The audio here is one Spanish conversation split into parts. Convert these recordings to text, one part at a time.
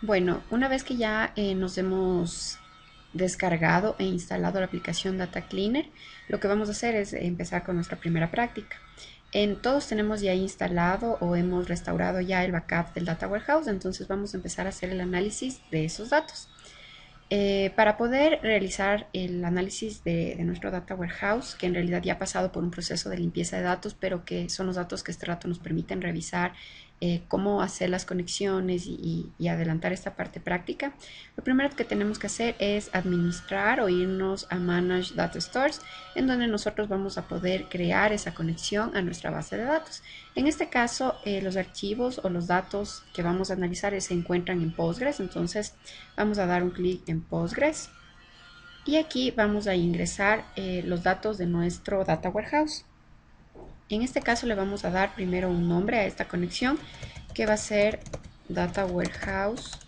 Bueno, una vez que ya nos hemos descargado e instalado la aplicación Data Cleaner, lo que vamos a hacer es empezar con nuestra primera práctica. Todos tenemos ya instalado o hemos restaurado ya el backup del Data Warehouse, entonces vamos a empezar a hacer el análisis de esos datos. Para poder realizar el análisis de nuestro Data Warehouse, que en realidad ya ha pasado por un proceso de limpieza de datos, pero que son los datos que este rato nos permiten revisar cómo hacer las conexiones y adelantar esta parte práctica, lo primero que tenemos que hacer es administrar o irnos a Manage Data Stores, en donde nosotros vamos a poder crear esa conexión a nuestra base de datos. En este caso, los archivos o los datos que vamos a analizar se encuentran en Postgres, entonces vamos a dar un clic en Postgres y aquí vamos a ingresar los datos de nuestro Data Warehouse. En este caso le vamos a dar primero un nombre a esta conexión que va a ser Data Warehouse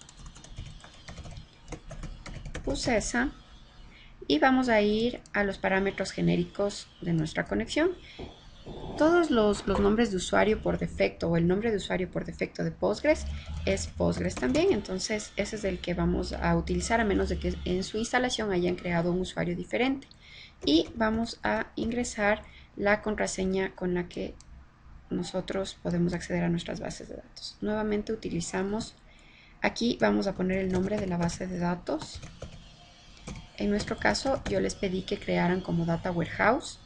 Pusesa y vamos a ir a los parámetros genéricos de nuestra conexión. Todos los nombres de usuario por defecto o el nombre de usuario por defecto de Postgres es Postgres también, entonces ese es el que vamos a utilizar a menos de que en su instalación hayan creado un usuario diferente. Y vamos a ingresar la contraseña con la que nosotros podemos acceder a nuestras bases de datos. Nuevamente utilizamos, aquí vamos a poner el nombre de la base de datos. En nuestro caso yo les pedí que crearan como Data Warehouse.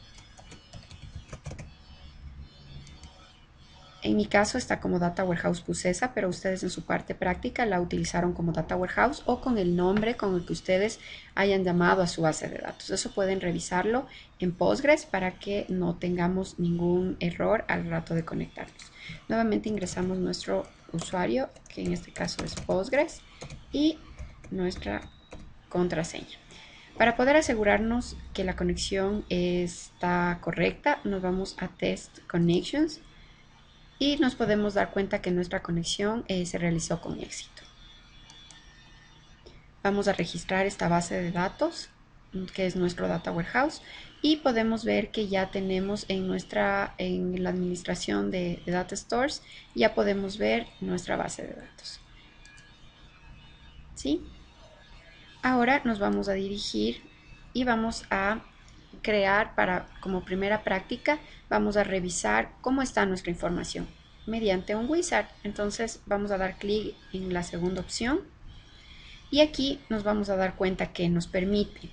En mi caso está como Data Warehouse Pusesa, pero ustedes en su parte práctica la utilizaron como Data Warehouse o con el nombre con el que ustedes hayan llamado a su base de datos. Eso pueden revisarlo en Postgres para que no tengamos ningún error al rato de conectarnos. Nuevamente ingresamos nuestro usuario, que en este caso es Postgres, y nuestra contraseña. Para poder asegurarnos que la conexión está correcta, nos vamos a Test Connections y nos podemos dar cuenta que nuestra conexión se realizó con éxito. Vamos a registrar esta base de datos, que es nuestro Data Warehouse, y podemos ver que ya tenemos en la administración de Data Stores, ya podemos ver nuestra base de datos. ¿Sí? Ahora nos vamos a dirigir y vamos a crear como primera práctica, vamos a revisar cómo está nuestra información mediante un wizard. Entonces vamos a dar clic en la segunda opción y aquí nos vamos a dar cuenta que nos permite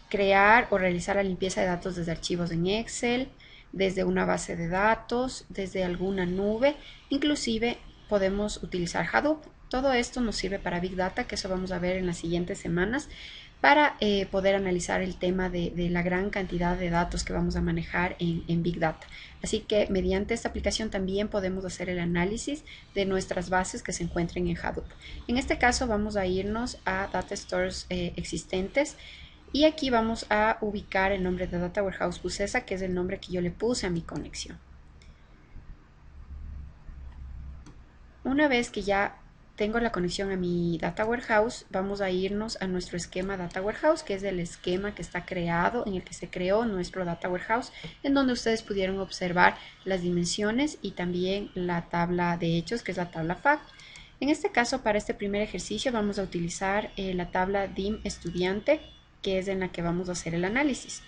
crear o realizar la limpieza de datos desde archivos en Excel, desde una base de datos, desde alguna nube, inclusive podemos utilizar Hadoop. Todo esto nos sirve para Big Data, que eso vamos a ver en las siguientes semanas, para poder analizar el tema de la gran cantidad de datos que vamos a manejar en Big Data. Así que mediante esta aplicación también podemos hacer el análisis de nuestras bases que se encuentren en Hadoop. En este caso vamos a irnos a Data Stores existentes y aquí vamos a ubicar el nombre de Data Warehouse Pusesa, que es el nombre que yo le puse a mi conexión. Una vez que ya tengo la conexión a mi Data Warehouse, vamos a irnos a nuestro esquema Data Warehouse, que es el esquema que está creado, en el que se creó nuestro Data Warehouse, en donde ustedes pudieron observar las dimensiones y también la tabla de hechos, que es la tabla FAQ. En este caso, para este primer ejercicio, vamos a utilizar la tabla DIM estudiante, que es en la que vamos a hacer el análisis.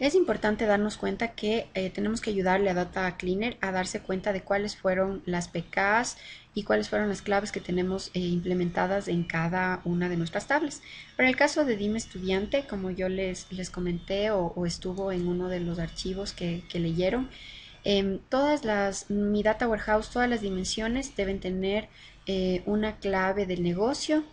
Es importante darnos cuenta que tenemos que ayudarle a Data Cleaner a darse cuenta de cuáles fueron las PKs y cuáles fueron las claves que tenemos implementadas en cada una de nuestras tablas. Para el caso de Dime Estudiante, como yo les comenté o estuvo en uno de los archivos que leyeron, mi Data Warehouse, todas las dimensiones deben tener una clave del negocio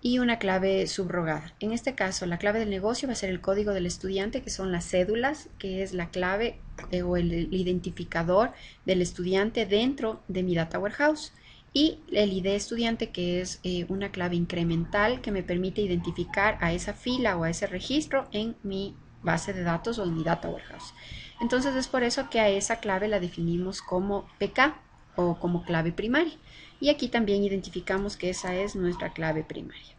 y una clave subrogada. En este caso, la clave del negocio va a ser el código del estudiante, que son las cédulas, que es la clave o el identificador del estudiante dentro de mi Data Warehouse. Y el ID estudiante, que es una clave incremental que me permite identificar a esa fila o a ese registro en mi base de datos o en mi Data Warehouse. Entonces es por eso que a esa clave la definimos como PK o como clave primaria. Y aquí también identificamos que esa es nuestra clave primaria.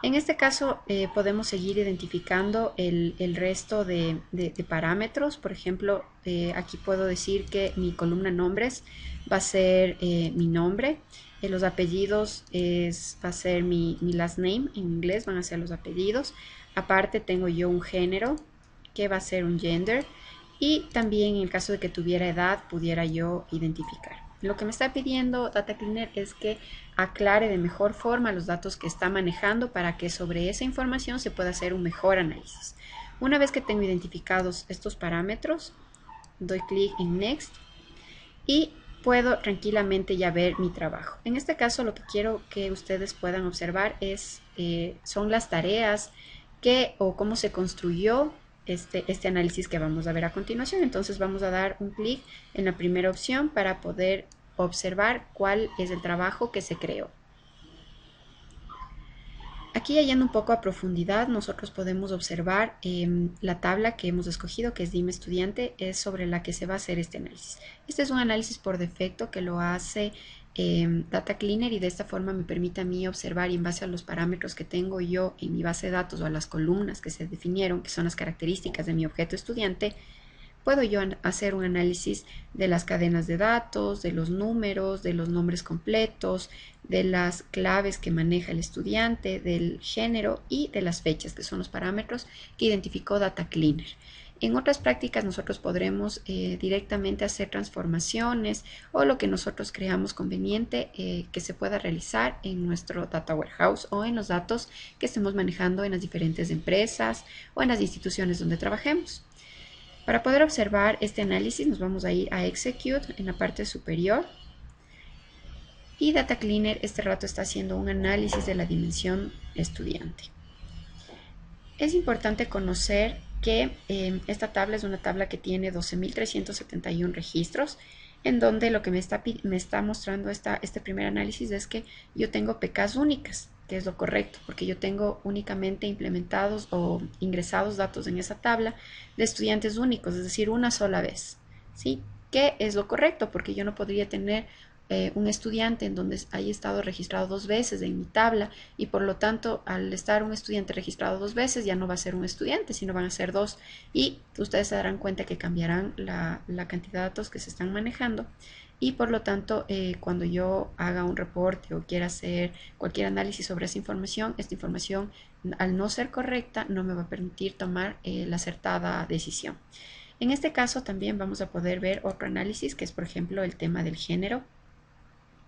En este caso podemos seguir identificando el resto de parámetros. Por ejemplo, aquí puedo decir que mi columna nombres va a ser mi nombre. Los apellidos va a ser mi last name, en inglés van a ser los apellidos. Aparte tengo yo un género que va a ser un gender, y también en el caso de que tuviera edad pudiera yo identificar. Lo que me está pidiendo Data Cleaner es que aclare de mejor forma los datos que está manejando para que sobre esa información se pueda hacer un mejor análisis. Una vez que tengo identificados estos parámetros, doy clic en Next y puedo tranquilamente ya ver mi trabajo. En este caso lo que quiero que ustedes puedan observar son las tareas o cómo se construyó este análisis que vamos a ver a continuación. Entonces vamos a dar un clic en la primera opción para poder observar cuál es el trabajo que se creó. Aquí, yendo un poco a profundidad, nosotros podemos observar la tabla que hemos escogido, que es Dime Estudiante, es sobre la que se va a hacer este análisis. Este es un análisis por defecto que lo hace Data Cleaner, y de esta forma me permite a mí observar, y en base a los parámetros que tengo yo en mi base de datos o a las columnas que se definieron, que son las características de mi objeto estudiante, puedo yo hacer un análisis de las cadenas de datos, de los números, de los nombres completos, de las claves que maneja el estudiante, del género y de las fechas, que son los parámetros que identificó Data Cleaner. En otras prácticas nosotros podremos directamente hacer transformaciones o lo que nosotros creamos conveniente que se pueda realizar en nuestro Data Warehouse o en los datos que estemos manejando en las diferentes empresas o en las instituciones donde trabajemos. Para poder observar este análisis nos vamos a ir a Execute en la parte superior, y Data Cleaner este rato está haciendo un análisis de la dimensión estudiante. Es importante conocer que esta tabla es una tabla que tiene 12.371 registros, en donde lo que me está mostrando este primer análisis es que yo tengo PKs únicas, que es lo correcto, porque yo tengo únicamente implementados o ingresados datos en esa tabla de estudiantes únicos, es decir, una sola vez, ¿sí? Que es lo correcto, porque yo no podría tener un estudiante en donde haya estado registrado 2 veces en mi tabla, y por lo tanto al estar un estudiante registrado 2 veces ya no va a ser un estudiante, sino van a ser 2, y ustedes se darán cuenta que cambiarán la cantidad de datos que se están manejando, y por lo tanto cuando yo haga un reporte o quiera hacer cualquier análisis sobre esta información al no ser correcta no me va a permitir tomar la acertada decisión. En este caso también vamos a poder ver otro análisis, que es por ejemplo el tema del género,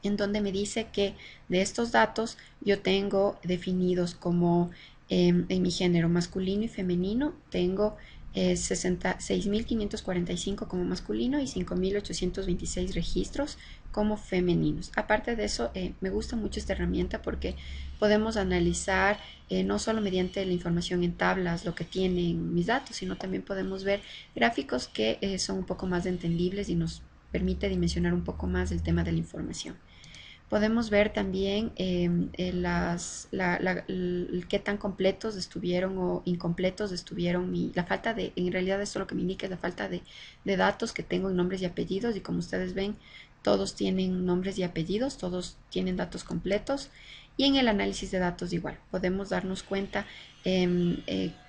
en donde me dice que de estos datos yo tengo definidos como en mi género masculino y femenino, tengo 6.545 como masculino y 5.826 registros como femeninos. Aparte de eso, me gusta mucho esta herramienta porque podemos analizar no solo mediante la información en tablas lo que tienen mis datos, sino también podemos ver gráficos que son un poco más entendibles y nos permite dimensionar un poco más el tema de la información. Podemos ver también qué tan completos estuvieron o incompletos estuvieron la falta de, en realidad esto lo que me indica es la falta de datos que tengo en nombres y apellidos, y como ustedes ven, todos tienen nombres y apellidos, todos tienen datos completos. Y en el análisis de datos igual, podemos darnos cuenta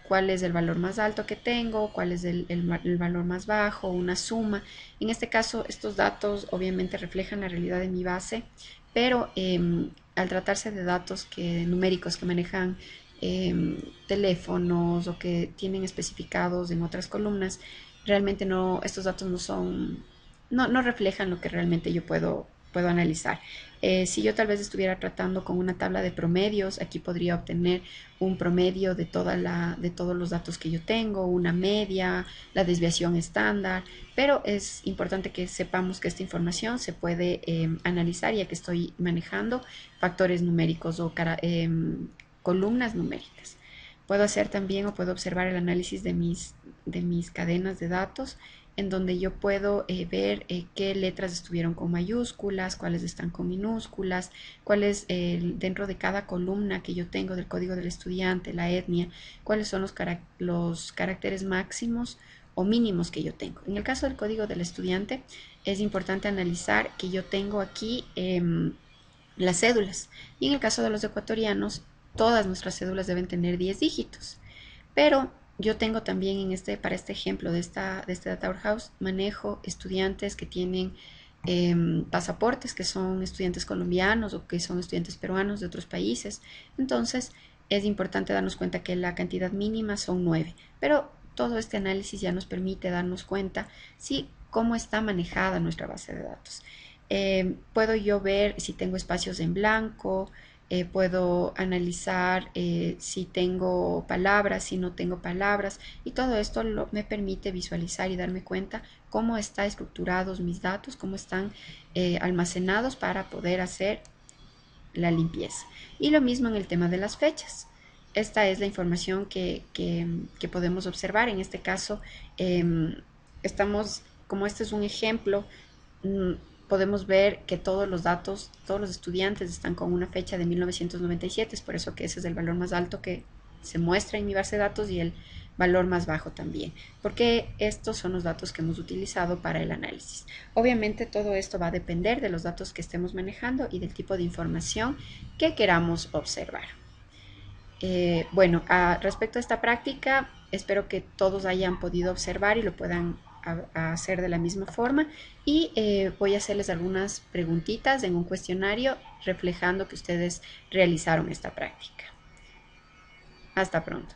cuál es el valor más alto que tengo, cuál es el valor más bajo, una suma. En este caso, estos datos obviamente reflejan la realidad de mi base, pero al tratarse de datos numéricos que manejan teléfonos o que tienen especificados en otras columnas, realmente estos datos no reflejan lo que realmente yo puedo analizar. Si yo tal vez estuviera tratando con una tabla de promedios, aquí podría obtener un promedio de todos los datos que yo tengo, una media, la desviación estándar, pero es importante que sepamos que esta información se puede analizar, ya que estoy manejando factores numéricos o columnas numéricas. Puedo hacer también o puedo observar el análisis de mis cadenas de datos, en donde yo puedo ver qué letras estuvieron con mayúsculas, cuáles están con minúsculas, cuáles dentro de cada columna que yo tengo del código del estudiante, la etnia, cuáles son los caracteres máximos o mínimos que yo tengo. En el caso del código del estudiante es importante analizar que yo tengo aquí las cédulas, y en el caso de los ecuatorianos todas nuestras cédulas deben tener 10 dígitos. Pero yo tengo también para este ejemplo de este Data Warehouse, manejo estudiantes que tienen pasaportes, que son estudiantes colombianos o que son estudiantes peruanos de otros países. Entonces es importante darnos cuenta que la cantidad mínima son 9, pero todo este análisis ya nos permite darnos cuenta cómo está manejada nuestra base de datos. Puedo yo ver si tengo espacios en blanco, puedo analizar si tengo palabras, si no tengo palabras, y todo esto me permite visualizar y darme cuenta cómo están estructurados mis datos, cómo están almacenados para poder hacer la limpieza. Y lo mismo en el tema de las fechas. Esta es la información que podemos observar. En este caso, como este es un ejemplo, mm, podemos ver que todos los datos, todos los estudiantes están con una fecha de 1997, es por eso que ese es el valor más alto que se muestra en mi base de datos y el valor más bajo también, porque estos son los datos que hemos utilizado para el análisis. Obviamente todo esto va a depender de los datos que estemos manejando y del tipo de información que queramos observar. Bueno, respecto a esta práctica, espero que todos hayan podido observar y lo puedan hacer de la misma forma, y voy a hacerles algunas preguntitas en un cuestionario reflejando que ustedes realizaron esta práctica. Hasta pronto.